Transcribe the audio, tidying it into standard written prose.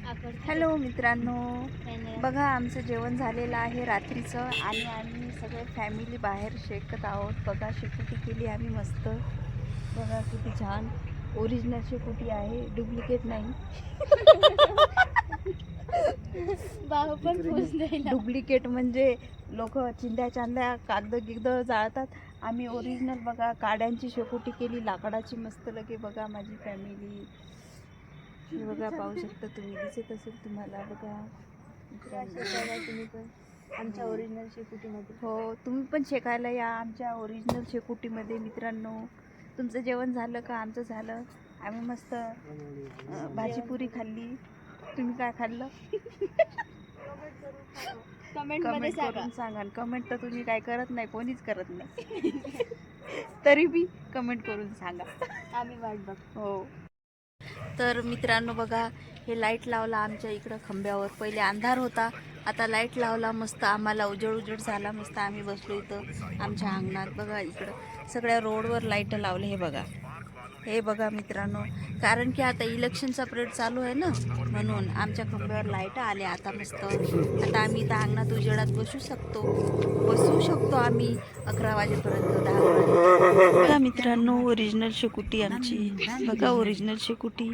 Hello मित्रांनो, बघा आमचं जेवण झालेलं आहे रात्रीचं आणि आम्ही सगळे फॅमिली बाहेर शेकत आहोत. बघा शेकोटी केली आम्ही मस्त. बघा किती छान ओरिजिनल शेकोटी आहे, डुप्लिकेट नाही. डुप्लिकेट म्हणजे लोक चिंध्या चांद्या कागद गिगद जाळतात. आम्ही ओरिजिनल बघा काड्यांची शेकोटी केली, लाकडाची मस्त लगे. बघा माझी फॅमिली हे बघा, पाहू शकता तुम्ही, दिसत असेल तुम्हाला. बघा तुम्ही पण आमच्या ओरिजिनल शेकोटीमध्ये. हो, तुम्ही पण शेकायला या आमच्या ओरिजिनल शेकोटीमध्ये. मित्रांनो, तुमचं जेवण झालं का? आमचं झालं. आम्ही मस्त भाजीपुरी खाल्ली. तुम्ही काय खाल्लं? कमेंट करून सांगा. कमेंट तर तुम्ही काय करत नाही, कोणीच करत नाही. तरी बी कमेंट करून सांगा, आम्ही वाट बघतो. हो. तर मित्रांनो बघा, हे लाईट लावला आमच्या इकडं खंब्यावर. पहिले अंधार होता, आता लाईट लावला. मस्त आम्हाला उजळ झाला. मस्त आम्ही बसलो इथं आमच्या अंगणात. बघा इकडं सगळ्या रोडवर लाईट लावले. हे बघा मित्रांनो, कारण की आता इलेक्शनचा पिरियड चालू आहे ना, म्हणून आमच्या खंब्यावर लाईट आले आता मस्त. आता आम्ही इथं अंगणात उजेडात बसू शकतो आम्ही 11 वाजेपर्यंत, 10 वाजेपर्यंत. बघा मित्रांनो, ओरिजिनल शेकोटी आमची. बघा ओरिजिनल शेकोटी.